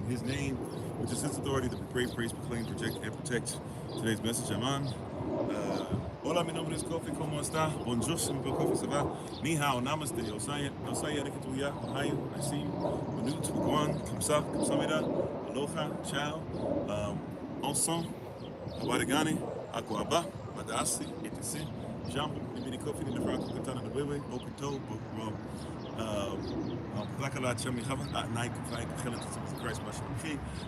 his name, which is his authority to pray, praise, proclaim, project, and protect today's message. Aman. Hola, mi nombre es Kofi, ¿cómo está? Bonjour, mi nombre es Kofi, ¿se va? Ni hao, namaste, osaya, reketuya, ohayo, aisim, manut, guan, kamsa, kamsamida, aloha, ciao, ensemble, abarigani, akwaba, badasi, etisi, jambo, nimini Kofi, ni nafrako, katana, na wewe, okito, bro,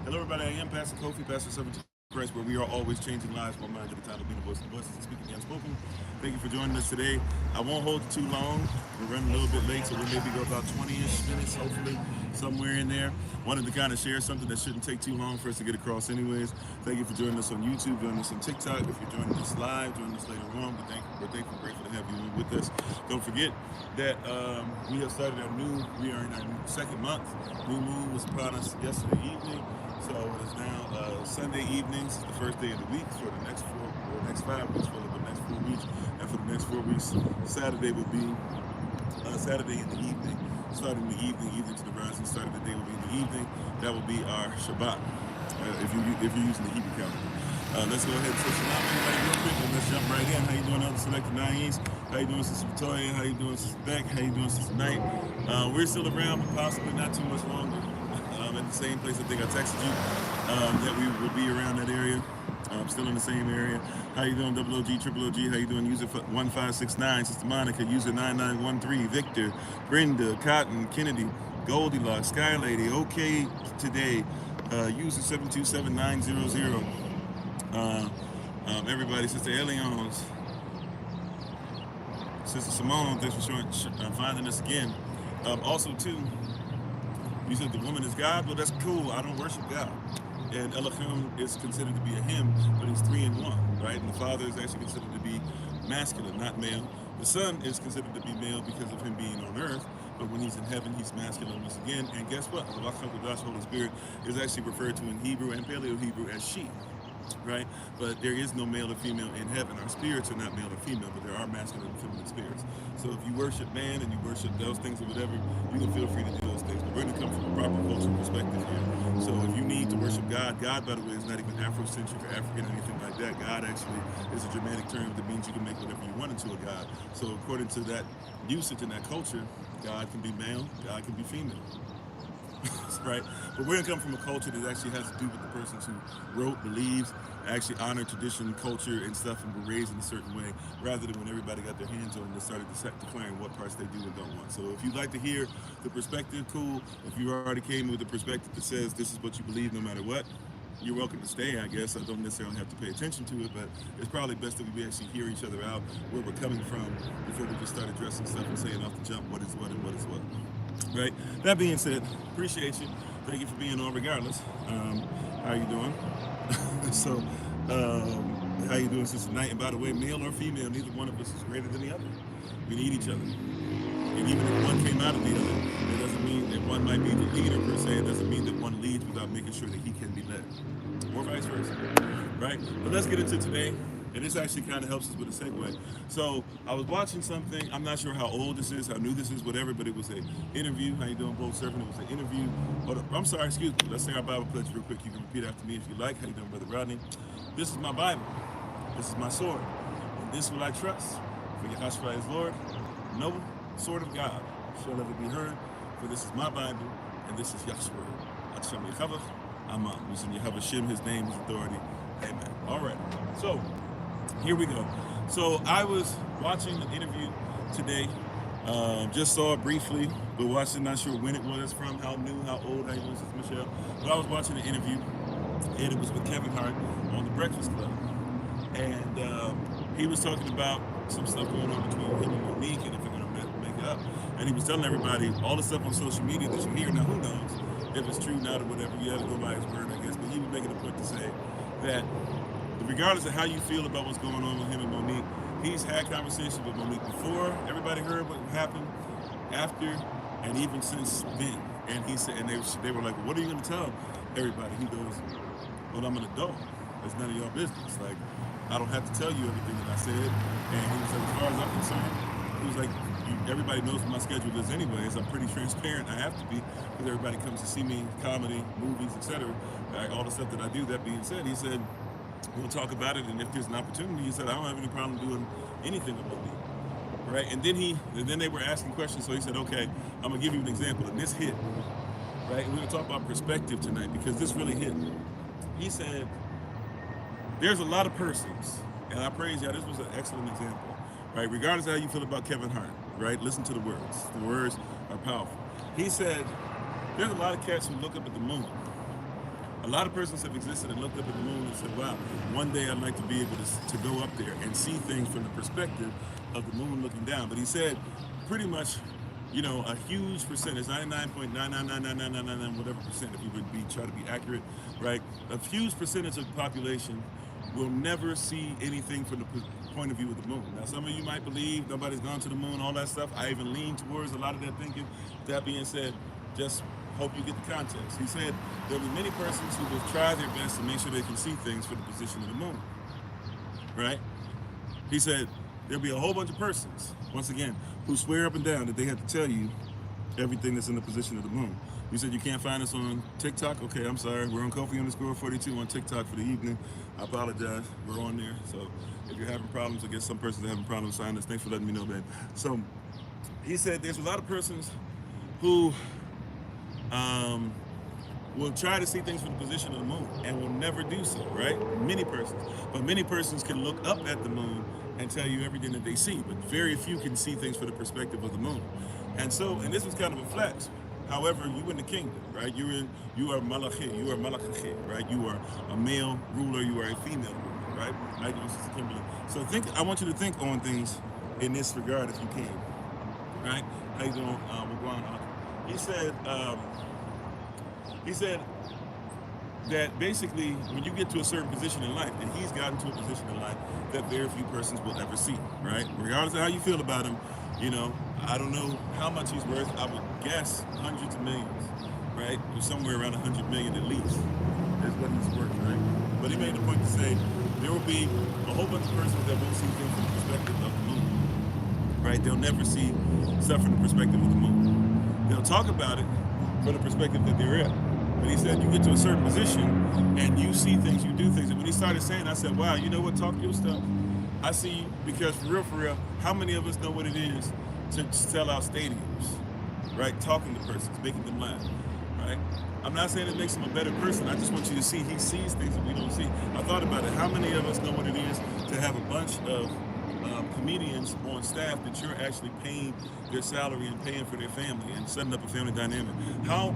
Hello, everybody. I am Pastor Kofi, Pastor 17 Christ, where we are always changing lives one mind at a time to be the voice of the voices and speaking the unspoken. Thank you for joining us today. I won't hold you too long. We're running a little bit late, so we'll maybe go about 20-ish minutes, hopefully, somewhere in there. Wanted to kind of share something that shouldn't take too long for us to get across anyways. Thank you for joining us on YouTube, joining us on TikTok. If you're joining us live, joining us later on, we're thankful, grateful to have you with us. Don't forget that we have started we are in our second month. New moon was upon us yesterday evening. So it is now Sunday evenings, the first day of the week for the next 5 weeks, for the next 4 weeks. And for the next 4 weeks, Saturday will be Saturday in the evening. Starting in the evening to the rising star of the day will be in the evening. That will be our Shabbat, if you're using the Hebrew calendar. Let's go ahead and say Shalom, everybody, real quick, and let's jump right in. How you doing, Elder Selected Naeem? How you doing, Sister Victoria? How you doing, Sister Beck? How you doing, Sister Knight? We're still around, but possibly not too much longer. At the same place, I think I texted you that we would be around that area. Still in the same area. How you doing, Double OG, Triple OG? How you doing, user 1569, Sister Monica, user 9913, Victor, Brenda, Cotton, Kennedy, Goldilocks, Sky Lady, OK Today, user 727900. Everybody, Sister Elions, Sister Simone, thanks for finding us again. Also, too, you said the woman is God. Well, that's cool. I don't worship God. And Elohim is considered to be a him, but he's 3 in 1, right? And the Father is actually considered to be masculine, not male. The Son is considered to be male because of him being on earth, but when he's in heaven, he's masculine once again. And guess what? The Holy Spirit is actually referred to in Hebrew and Paleo-Hebrew as she. Right? But there is no male or female in heaven. Our spirits are not male or female, but there are masculine and feminine spirits. So if you worship man and you worship those things or whatever, you can feel free to do those things. But we're going to come from a proper cultural perspective here. So if you need to worship God, God, by the way, is not even Afrocentric or African or anything like that. God actually is a Germanic term that means you can make whatever you want into a God. So according to that usage and that culture, God can be male, God can be female. Right? But we're going to come from a culture that actually has to do with the persons who wrote, believes, actually honor tradition, culture, and stuff, and were raised in a certain way, rather than when everybody got their hands on it and started declaring what parts they do and don't want. So if you'd like to hear the perspective, cool. If you already came with a perspective that says this is what you believe no matter what, you're welcome to stay, I guess. I don't necessarily have to pay attention to it, but it's probably best that we actually hear each other out, where we're coming from, before we just start addressing stuff and saying off the jump what is what and what is what. Right? That being said, appreciate you. Thank you for being on regardless. How you doing? So, how you doing, Sister Knight? And by the way, male or female, neither one of us is greater than the other. We need each other. And even if one came out of the other, it doesn't mean that one might be the leader per se. It doesn't mean that one leads without making sure that he can be led. Or vice versa. Right? But let's get into today. And this actually kind of helps us with a segue. So I was watching something. I'm not sure how old this is, how new this is, whatever, but it was an interview. How you doing, Bold Servant? It was an interview. I'm sorry, excuse me. Let's say our Bible pledge real quick. You can repeat after me if you like. How you doing, Brother Rodney? This is my Bible. This is my sword. And this will I trust. For Yahshua is Lord. No sword of God shall ever be heard. For this is my Bible, and this is Yahshua. Hashem Yechavach. Amen. Using Yahweh Shem, his name, his authority. Amen. All right. So, here we go. So I was watching an interview today, just saw it briefly, but watched it, not sure when it was from, how new, how old, how you doing, Sister Michelle. But I was watching an interview, and it was with Kevin Hart on The Breakfast Club. And he was talking about some stuff going on between him and Monique, and if they're going to make it up. And he was telling everybody all the stuff on social media that you hear. Now, who knows if it's true now or whatever. You have to go by his word, I guess. But he was making a point to say that regardless of how you feel about what's going on with him and Monique, he's had conversations with Monique before everybody heard what happened, after, and even since then. And he said, and they were like, well, what are you going to tell everybody? He goes, well, I'm an adult. It's none of your business. Like, I don't have to tell you everything that I said. And he was like, as far as I'm concerned, He was like, everybody knows what my schedule is anyways. I'm pretty transparent. I have to be, because everybody comes to see me, comedy, movies, etc. All the stuff that I do. That being said, he said, we'll talk about it, and if there's an opportunity, he said, I don't have any problem doing anything about me. Right? And then they were asking questions, so he said, okay, I'm gonna give you an example, and this hit. Right? And we're gonna talk about perspective tonight, because this really hit. He said, there's a lot of persons, and I praise y'all, this was an excellent example, right? Regardless of how you feel about Kevin Hart, right? Listen to the words. The words are powerful. He said, there's a lot of cats who look up at the moon. A lot of persons have existed and looked up at the moon and said, wow, one day I'd like to be able to go up there and see things from the perspective of the moon looking down. But he said, pretty much, you know, a huge percentage, 99.9999999 whatever percent, if you would try to be accurate, right? A huge percentage of the population will never see anything from the point of view of the moon. Now, some of you might believe nobody's gone to the moon, all that stuff. I even lean towards a lot of that thinking. That being said, just hope you get the context. He said there'll be many persons who will try their best to make sure they can see things from the position of the moon, right? He said there'll be a whole bunch of persons, once again, who swear up and down that they have to tell you everything that's in the position of the moon. You said you can't find us on TikTok? Okay, I'm sorry. We're on Kofi_42 on TikTok for the evening. I apologize. We're on there. So if you're having problems, I guess some persons are having problems signing us. Thanks for letting me know, babe. So he said there's a lot of persons who will try to see things from the position of the moon and will never do so, right? Many persons. But many persons can look up at the moon and tell you everything that they see, but very few can see things from the perspective of the moon. And so, and this was kind of a flex. However, you in the kingdom, right? You are malachit, you are malachit, right? You are a male ruler, you are a female ruler, right? How you doing, Sister Kimberly? So I want you to think on things in this regard if you can, right? How you doing? We're going on. He said that basically when you get to a certain position in life, and he's gotten to a position in life that very few persons will ever see, right? Regardless of how you feel about him, you know, I don't know how much he's worth. I would guess hundreds of millions, right? Or somewhere around 100 million at least is what he's worth, right? But he made a point to say there will be a whole bunch of persons that won't see things from the perspective of the moon, right? They'll never see stuff from the perspective of the moon. They'll talk about it from the perspective that they're in. But he said, you get to a certain position and you see things, you do things. And when he started saying, I said, wow, you know what, talk your stuff. I see you, because for real, how many of us know what it is to sell out stadiums, right? Talking to persons, making them laugh, right? I'm not saying it makes him a better person. I just want you to see he sees things that we don't see. I thought about it. How many of us know what it is to have a bunch of comedians on staff that you're actually paying their salary and paying for their family and setting up a family dynamic? How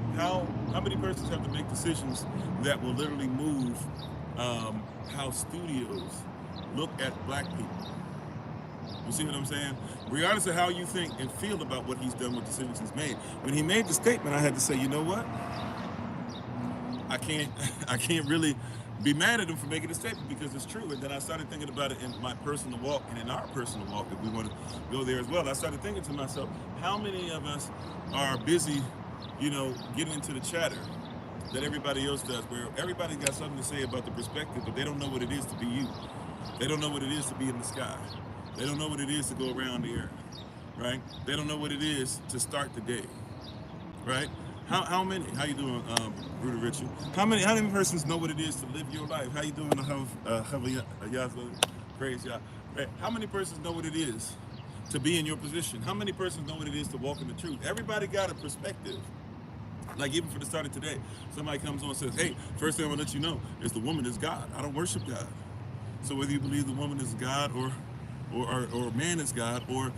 many persons have to make decisions that will literally move how studios look at black people? You see what I'm saying? Regardless of how you think and feel about what he's done, what decisions he's made. When he made the statement, I had to say, you know what? I can't really be mad at him for making a statement, because it's true. And then I started thinking about it in my personal walk and in our personal walk, if we want to go there as well. I started thinking to myself, how many of us are busy, you know, getting into the chatter that everybody else does, where everybody got something to say about the perspective, but they don't know what it is to be you. They don't know what it is to be in the sky. They don't know what it is to go around the earth, right? They don't know what it is to start the day, right? How many? How you doing, Bruder Richard? How many persons know what it is to live your life? How you doing, praise y'all. Right? How many persons know what it is to be in your position? How many persons know what it is to walk in the truth? Everybody got a perspective. Like even for the start of today, somebody comes on and says, hey, first thing I want to let you know is the woman is God. I don't worship God. So whether you believe the woman is God or man is God or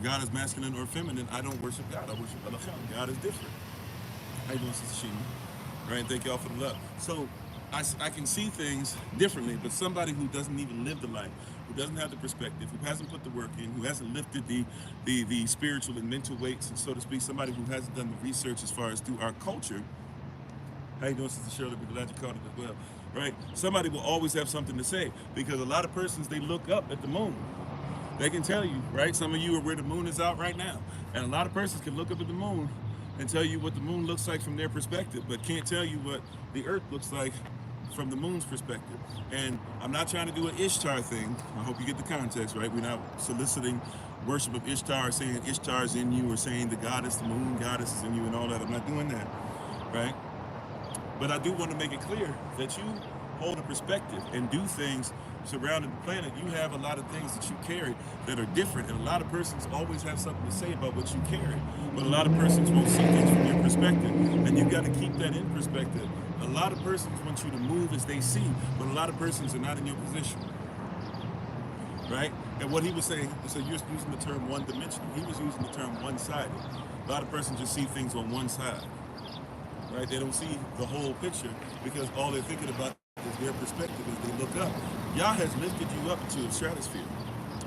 God is masculine or feminine, I don't worship God. I worship Allah. God is different. How you doing, Sister Sheena? Right, thank y'all for the love. So I can see things differently, but somebody who doesn't even live the life, who doesn't have the perspective, who hasn't put the work in, who hasn't lifted the spiritual and mental weights, and so to speak, somebody who hasn't done the research as far as through our culture. How you doing, Sister Shirley? We're glad you caught it as well. Right? Somebody will always have something to say, because a lot of persons, they look up at the moon. They can tell you, right? Some of you are where the moon is out right now. And a lot of persons can look up at the moon and tell you what the moon looks like from their perspective, but can't tell you what the earth looks like from the moon's perspective. And I'm not trying to do an Ishtar thing. I hope you get the context, right? We're not soliciting worship of Ishtar, saying Ishtar is in you, or saying the goddess, the moon goddess is in you and all that. I'm not doing that, right? But I do want to make it clear that you hold a perspective and do things surrounding the planet. You have a lot of things that you carry that are different, and a lot of persons always have something to say about what you carry, but a lot of persons won't see things from your perspective, and you got to keep that in perspective. A lot of persons want you to move as they see, but a lot of persons are not in your position, right? And what he was saying, so you're using the term one-dimensional. He was using the term one-sided. A lot of persons just see things on one side, right? They don't see the whole picture because all they're thinking about is their perspective as they look up. Yah has lifted you up into a stratosphere,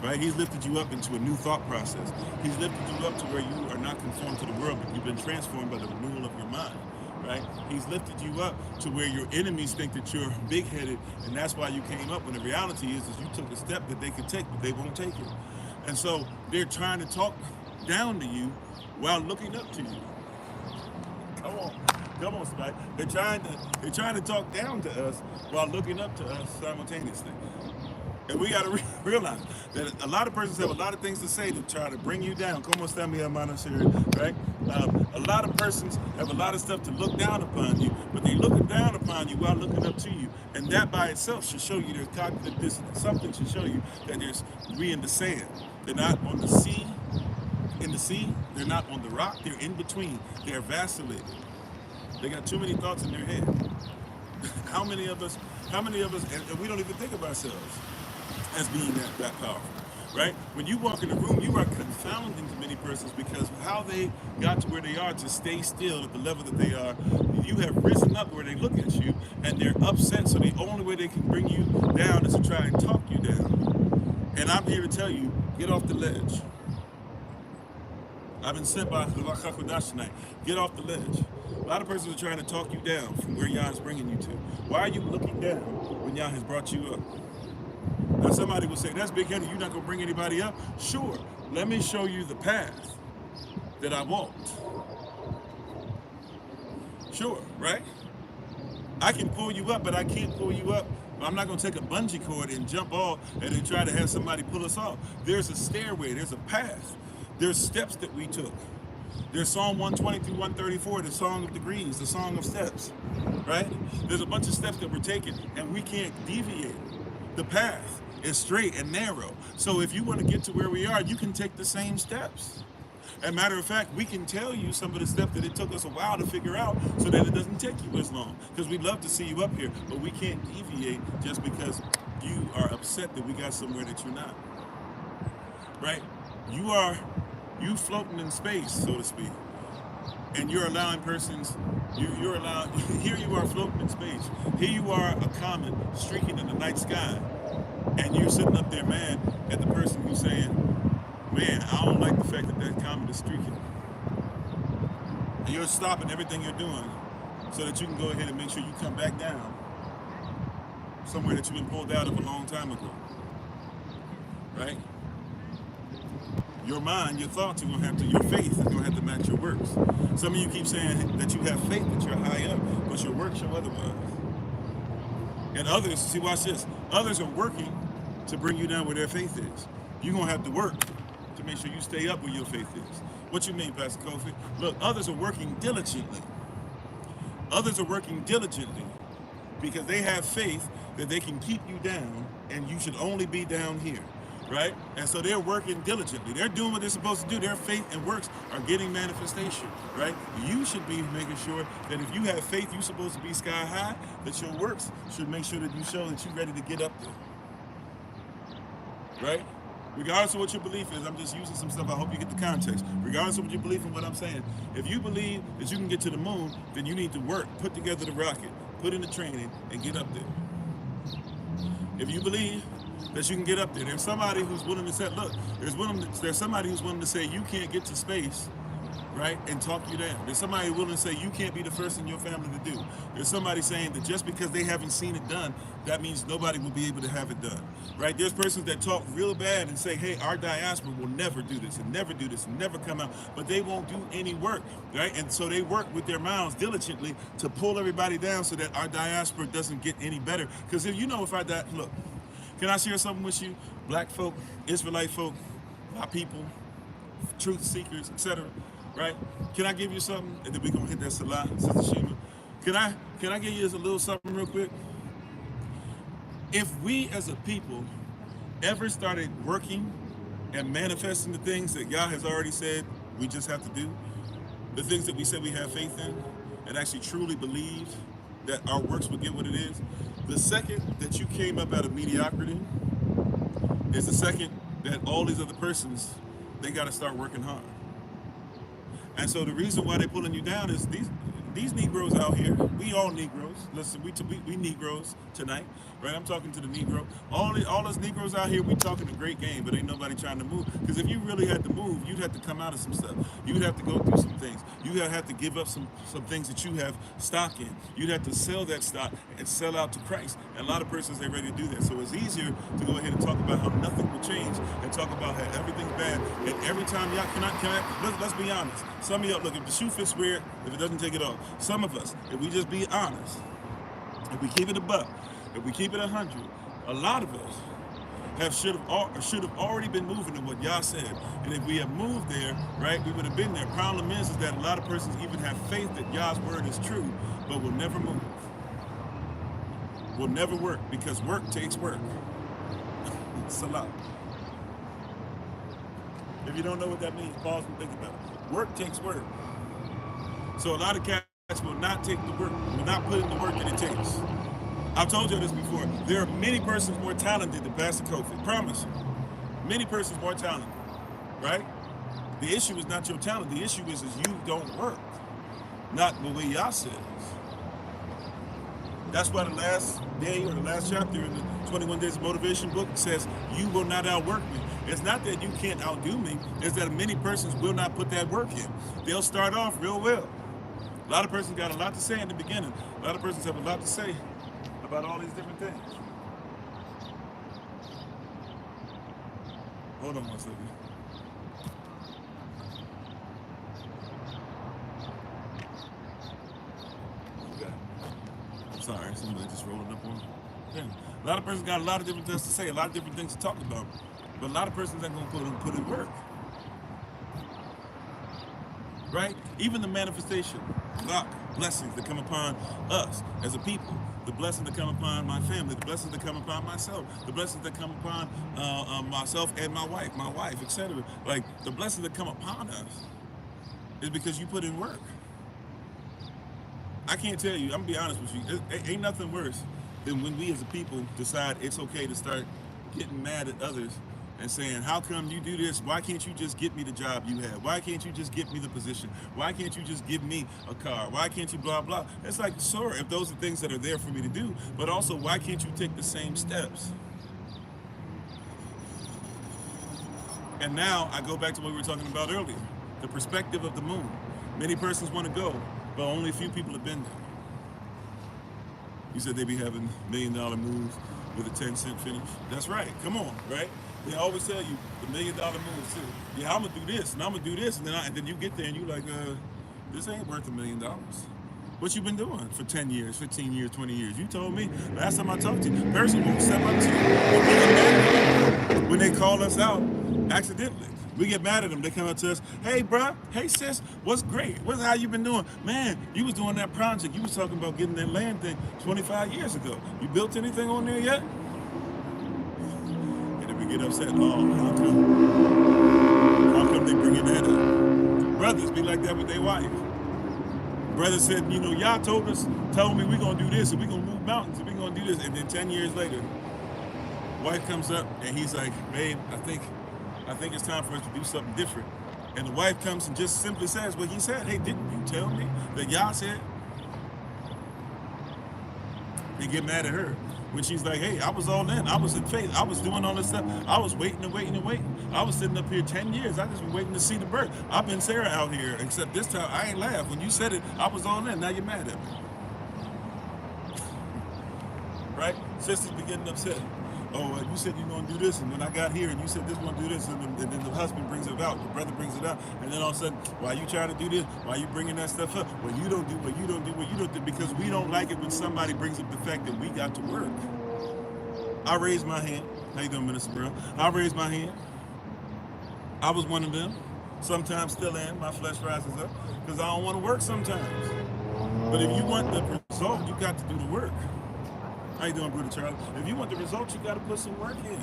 right? He's lifted you up into a new thought process. He's lifted you up to where you are not conformed to the world, but you've been transformed by the renewal of your mind, right? He's lifted you up to where your enemies think that you're big-headed, and that's why you came up, when the reality is you took a step that they could take, but they won't take it. And so they're trying to talk down to you while looking up to you. Come on, somebody. They're trying to talk down to us while looking up to us simultaneously. And we got to realize that a lot of persons have a lot of things to say to try to bring you down. Como está mi hermano, right? A lot of persons have a lot of stuff to look down upon you, but they're looking down upon you while looking up to you. And that by itself should show you there's cognitive dissonance. Something should show you that we're in the sand. They're not on the sea. In the sea, they're not on the rock. They're in between. They're vacillating. They got too many thoughts in their head. How many of us, and we don't even think of ourselves as being that powerful, right? When you walk in the room, you are confounding to many persons because of how they got to where they are to stay still at the level that they are. You have risen up where they look at you and they're upset, so the only way they can bring you down is to try and talk you down. And I'm here to tell you, get off the ledge. I've been sent by tonight. Get off the ledge. A lot of persons are trying to talk you down from where Yah is bringing you to. Why are you looking down when Yah has brought you up? Now somebody will say, that's big-headed, you're not going to bring anybody up? Sure, let me show you the path that I walked. Sure, right? I can pull you up, but I can't pull you up. I'm not going to take a bungee cord and jump off and then try to have somebody pull us off. There's a stairway, there's a path. There's steps that we took. There's Psalm 120 through 134, the Song of Degrees, the Song of Steps, right? There's a bunch of steps that we're taking, and we can't deviate. The path is straight and narrow. So if you want to get to where we are, you can take the same steps. As a matter of fact, we can tell you some of the steps that it took us a while to figure out so that it doesn't take you as long. Because we'd love to see you up here, but we can't deviate just because you are upset that we got somewhere that you're not, right? You floating in space, so to speak, and you're allowing persons, you're allowing, here you are floating in space, here you are a comet streaking in the night sky, and you're sitting up there mad at the person who's saying, man, I don't like the fact that that comet is streaking. And you're stopping everything you're doing so that you can go ahead and make sure you come back down somewhere that you've been pulled out of a long time ago, right? Your mind, your thoughts are going to have to, your faith is going to have to match your works. Some of you keep saying that you have faith, that you're high up, but your works show otherwise. And others, see, watch this, others are working to bring you down where their faith is. You're going to have to work to make sure you stay up where your faith is. What you mean, Pastor Kofi? Look, others are working diligently. Others are working diligently because they have faith that they can keep you down and you should only be down here. Right? And so they're working diligently. They're doing what they're supposed to do. Their faith and works are getting manifestation, right? You should be making sure that if you have faith, you're supposed to be sky high, that your works should make sure that you show that you're ready to get up there, right? Regardless of what your belief is, I'm just using some stuff. I hope you get the context. Regardless of what your belief in what I'm saying, if you believe that you can get to the moon, then you need to work, put together the rocket, put in the training, and get up there. If you believe that you can get up there, there's somebody who's willing to say, look, there's somebody who's willing to say you can't get to space, right, and talk you down. There's somebody willing to say you can't be the first in your family to do. There's somebody saying that just because they haven't seen it done, that means nobody will be able to have it done, right? There's persons that talk real bad and say, hey, our diaspora will never do this and never do this and never come out, but they won't do any work, right? And so they work with their mouths diligently to pull everybody down so that our diaspora doesn't get any better. Because if you know, if look, can I share something with you? Black folk, Israelite folk, my people, truth seekers, etc. Right? Can I give you something? And then we're gonna hit that Salah, Sister Shima. Can I give you just a little something real quick? If we as a people ever started working and manifesting the things that God has already said we just have to do, the things that we said we have faith in, and actually truly believe that our works will get what it is, the second that you came up out of mediocrity is the second that all these other persons, they got to start working hard. And so the reason why they're pulling you down is these Negroes out here, we all Negroes. Listen, we Negroes tonight, right? I'm talking to the Negro. All us Negroes out here, we talking a great game, but ain't nobody trying to move. Because if you really had to move, you'd have to come out of some stuff. You'd have to go through some things. You'd have to give up some things that you have stock in. You'd have to sell that stock and sell out to Christ. And a lot of persons, they're ready to do that. So it's easier to go ahead and talk about how nothing will change and talk about how everything's bad. And every time y'all, let's be honest. Some of y'all, look, if the shoe fits weird, if it doesn't take it off. Some of us, if we just be honest, if we keep it a buck, if we keep it 100, a lot of us should have already been moving in what Yah said. And if we have moved there, right, we would have been there. Problem is that a lot of persons even have faith that Yah's word is true, but will never move. Will never work, because work takes work. Salah. If you don't know what that means, pause and think about it. Work takes work. So a lot of cats will not take the work, will not put in the work that it takes. I've told you this before. There are many persons more talented than Pastor Kofi. Promise. Many persons more talented, right? The issue is not your talent. The issue is you don't work. Not the way Yah says. That's why the last day or the last chapter in the 21 Days of Motivation book says, you will not outwork me. It's not that you can't outdo me. It's that many persons will not put that work in. They'll start off real well. A lot of persons got a lot to say in the beginning. A lot of persons have a lot to say about all these different things. Hold on one second. Okay. I'm sorry, somebody just rolling up on me. Yeah. A lot of persons got a lot of different things to say, a lot of different things to talk about. But a lot of persons ain't gonna put in work. Right? Even the manifestation, blessings that come upon us as a people, the blessings that come upon my family, the blessings that come upon myself, the blessings that come upon myself and my wife, etc. Like, the blessings that come upon us is because you put in work. I can't tell you, I'm gonna be honest with you, it ain't nothing worse than when we as a people decide it's okay to start getting mad at others and saying, how come you do this? Why can't you just get me the job you have? Why can't you just get me the position? Why can't you just give me a car? Why can't you blah, blah? It's like, sure, if those are things that are there for me to do, but also, why can't you take the same steps? And now I go back to what we were talking about earlier, the perspective of the moon. Many persons want to go, but only a few people have been there. You said they be having $1 million moves with a 10-cent finish. That's right. Come on, right? They always tell you the $1 million moves too. Yeah, I'm gonna do this and I'm gonna do this, and then you get there and you like, this ain't worth $1 million. What you been doing for 10 years, 15 years, 20 years? You told me last time I talked to you. Person won't step up to you when they call us out accidentally. We get mad at them. They come up to us, hey, bruh, hey, sis, what's great? How you been doing? Man, you was doing that project. You was talking about getting that land thing 25 years ago. You built anything on there yet? And then we get upset. Oh, how come they bringing that up? Brothers be like that with their wife. Brother said, you know, y'all told me we're going to do this, and we're going to move mountains, and we're going to do this. And then 10 years later, wife comes up, and he's like, babe, I think it's time for us to do something different. And the wife comes and just simply says what he said. Hey, didn't you tell me that Yah said? They get mad at her when she's like, hey, I was all in. I was in faith. I was doing all this stuff. I was waiting and waiting and waiting. I was sitting up here 10 years. I just been waiting to see the birth. I've been Sarah out here, except this time I ain't laughed. When you said it, I was all in. Now you're mad at me. Right? Sisters be getting upset. Oh, you said you're going to do this, and when I got here, and you said this going to do this, and then the husband brings it out, the brother brings it out, and then all of a sudden, why you trying to do this? Why you bringing that stuff up? Well, you don't do what you don't do, what you don't do, because we don't like it when somebody brings up the fact that we got to work. I raise my hand. How you doing, Minister Brown? I raise my hand. I was one of them. Sometimes still am. My flesh rises up because I don't want to work sometimes. But if you want the result, you got to do the work. How you doing, Brother Charlie? If you want the result, you got to put some work in.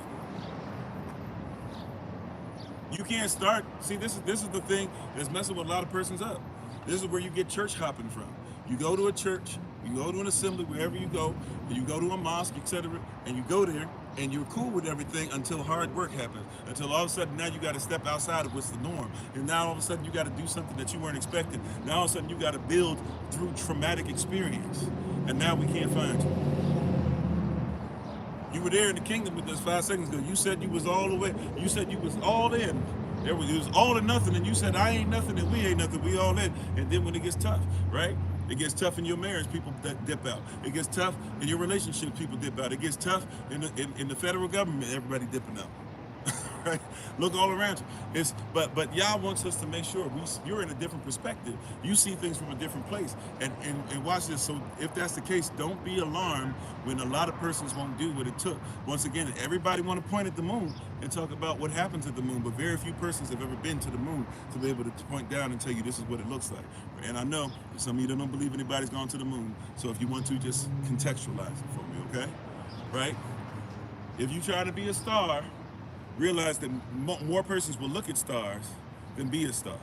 You can't start. See, this is the thing that's messing with a lot of persons up. This is where you get church hopping from. You go to a church, you go to an assembly, wherever you go to a mosque, etc., and you go there, and you're cool with everything until hard work happens. Until all of a sudden now you got to step outside of what's the norm. And now all of a sudden you got to do something that you weren't expecting. Now all of a sudden you got to build through traumatic experience. And now we can't find you. You were there in the kingdom with us 5 seconds ago. You said you was all the way. You said you was all in. It was all or nothing. And you said, I ain't nothing and we ain't nothing. We all in. And then when it gets tough, right? It gets tough in your marriage, people dip out. It gets tough in your relationship, people dip out. It gets tough in the federal government, everybody dipping out. Right? Look all around you. But Yah wants us to make sure you're in a different perspective. You see things from a different place. And watch this. So if that's the case, don't be alarmed when a lot of persons won't do what it took. Once again, everybody want to point at the moon and talk about what happens at the moon, but very few persons have ever been to the moon to be able to point down and tell you this is what it looks like. And I know some of you don't believe anybody's gone to the moon. So if you want to, just contextualize it for me, okay? Right? If you try to be a star, realize that more persons will look at stars than be a star,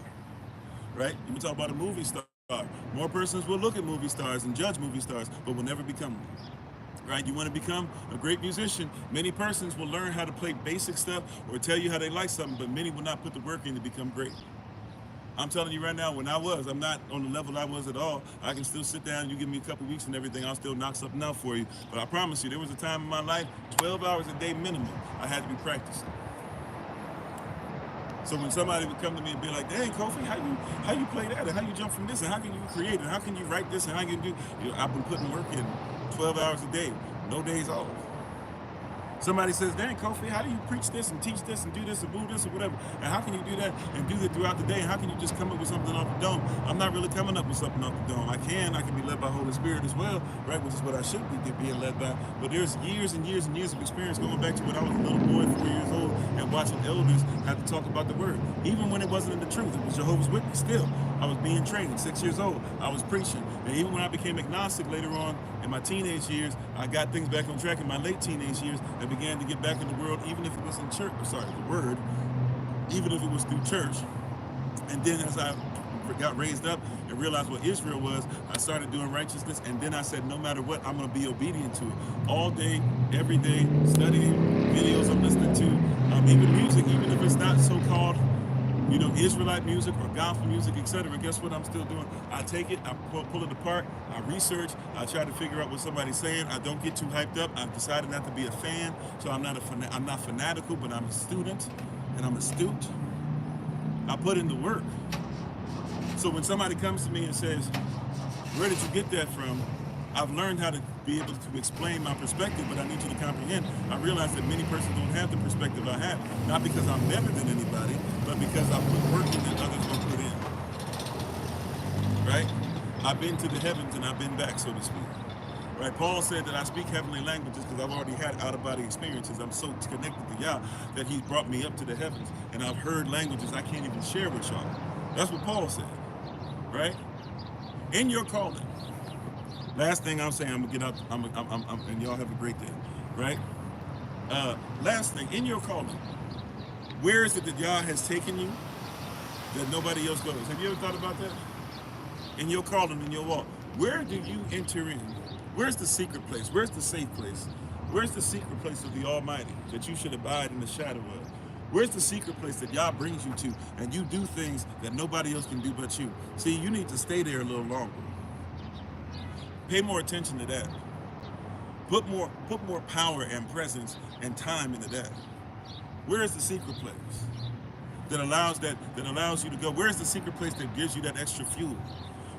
right? You talk about a movie star. More persons will look at movie stars and judge movie stars, but will never become one, right? You want to become a great musician. Many persons will learn how to play basic stuff or tell you how they like something, but many will not put the work in to become great. I'm telling you right now, I'm not on the level I was at all. I can still sit down, you give me a couple weeks and everything, I'll still knock something out for you. But I promise you, there was a time in my life, 12 hours a day minimum, I had to be practicing. So when somebody would come to me and be like, dang, Kofi, how you play that? And how you jump from this? And how can you create it? And how can you write this? And how can you do, I've been putting work in 12 hours a day, no days off. Somebody says, dang, Kofi, how do you preach this and teach this and do this and move this or whatever? And how can you do that and do that throughout the day? And how can you just come up with something off the dome? I'm not really coming up with something off the dome. I can be led by Holy Spirit as well, right? Which is what I should be being led by. But there's years and years and years of experience going back to when I was a little boy, 4 years old, and watching elders have to talk about the word. Even when it wasn't in the truth, it was Jehovah's Witness still. I was being trained, 6 years old, I was preaching. And even when I became agnostic later on in my teenage years, I got things back on track in my late teenage years and began to get back in the world, even if it was in church, even if it was through church. And then as I got raised up and realized what Israel was, I started doing righteousness, and then I said, no matter what, I'm going to be obedient to it. All day, every day, studying, videos I'm listening to, even music, even if it's not so-called, Israelite music or gospel music, etc. Guess what I'm still doing? I take it, I pull it apart, I research, I try to figure out what somebody's saying. I don't get too hyped up. I've decided not to be a fan, so I'm not fanatical, but I'm a student and I'm astute. I put in the work. So when somebody comes to me and says, where did you get that from? I've learned how to be able to explain my perspective, but I need you to comprehend. I realize that many persons don't have the perspective I have, not because I'm better than anybody, but because I put work in that others don't put in. Right? I've been to the heavens and I've been back, so to speak. Right? Paul said that I speak heavenly languages because I've already had out-of-body experiences. I'm so connected to Yah that He brought me up to the heavens, and I've heard languages I can't even share with y'all. That's what Paul said. Right? In your calling. Last thing I'm saying, I'm gonna get out. And y'all have a great day, right? Last thing, in your calling, where is it that Yah has taken you that nobody else goes? Have you ever thought about that? In your calling, in your walk, where do you enter in? Where's the secret place? Where's the safe place? Where's the secret place of the Almighty that you should abide in the shadow of? Where's the secret place that Yah brings you to, and you do things that nobody else can do but you? See, you need to stay there a little longer. Pay more attention to that. Put more power and presence and time into that. Where is the secret place that allows you to go? Where's the secret place that gives you that extra fuel?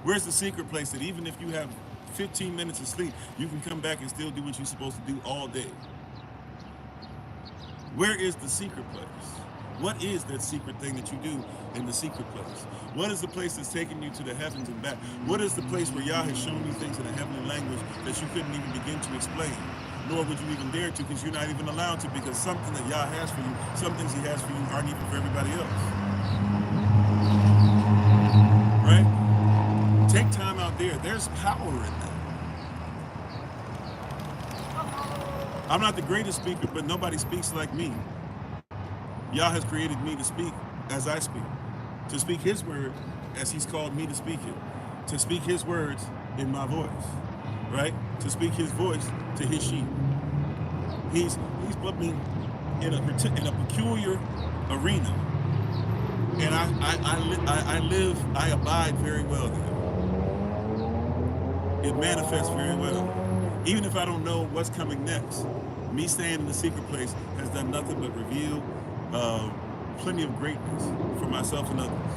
Where's the secret place that even if you have 15 minutes of sleep, you can come back and still do what you're supposed to do all day? Where is the secret place? What is that secret thing that you do in the secret place? What is the place that's taking you to the heavens and back? What is the place where Yah has shown you things in a heavenly language that you couldn't even begin to explain? Nor would you even dare to, because you're not even allowed to, because something that Yah has for you, some things he has for you aren't even for everybody else. Right? Take time out there. There's power in that. I'm not the greatest speaker, but nobody speaks like me. Yah has created me to speak as I speak, to speak his word as he's called me to speak it, to speak his words in my voice, right? To speak his voice to his sheep. He's put me in a peculiar arena, and I abide very well there. It manifests very well. Even if I don't know what's coming next, me staying in the secret place has done nothing but reveal plenty of greatness for myself and others.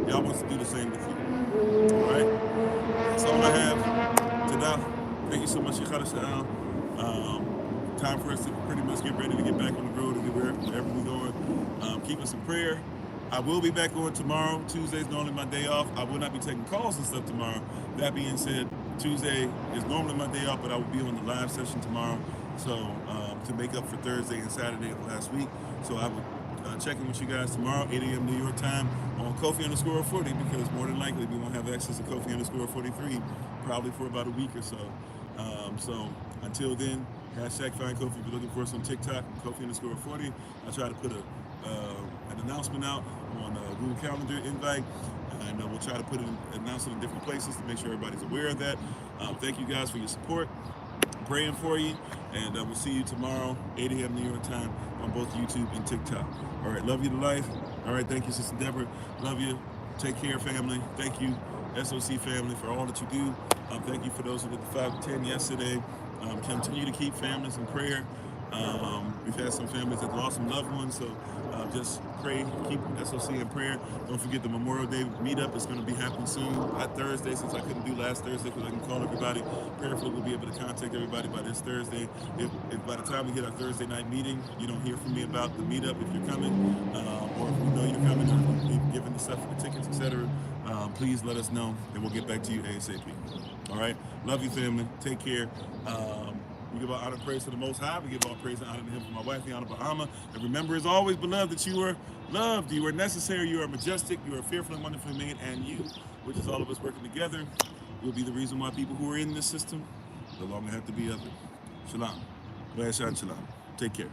Y'all wants to do the same with you. All right? That's all I have. Tada. Thank you so much. Time for us to pretty much get ready to get back on the road and get wherever we're going. Keep us in prayer. I will be back on tomorrow. Tuesday's normally my day off. I will not be taking calls and stuff tomorrow. That being said, Tuesday is normally my day off, but I will be on the live session tomorrow. So to make up for Thursday and Saturday of last week. So I will check in with you guys tomorrow, 8 a.m. New York time on Kofi_40, because more than likely we won't have access to Kofi_43 probably for about a week or so. So until then, hashtag find Kofi if you're looking for us on TikTok, Kofi_40. I try to put an announcement out on Google Calendar invite, and we'll try to put an announcement in different places to make sure everybody's aware of that. Thank you guys for your support. Praying for you, and we'll see you tomorrow, 8 a.m. New York time on both YouTube and TikTok. All right, love you to life. All right, thank you, Sister Deborah. Love you. Take care, family. Thank you, SOC family, for all that you do. Thank you for those who did the 5 to 10 yesterday. Continue to keep families in prayer. We've had some families that lost some loved ones, so just pray, keep SOC in prayer. Don't forget the Memorial Day meetup is going to be happening soon. Thursday, since I couldn't do last Thursday because I can call everybody. Prayerfully we'll be able to contact everybody by this Thursday. If by the time we get our Thursday night meeting, you don't hear from me about the meetup, if you're coming, or if we know you're coming, or if you've given the stuff for the tickets, etc., please let us know, and we'll get back to you ASAP. All right? Love you, family. Take care. We give our honor and praise to the Most High. We give all praise and honor to him for my wife, the Honor Bahama. And remember, as always, beloved, that you are loved, you are necessary, you are majestic, you are fearfully and wonderfully made, and you, which is all of us working together, will be the reason why people who are in this system no longer have to be other. Shalom. Shalom. Take care.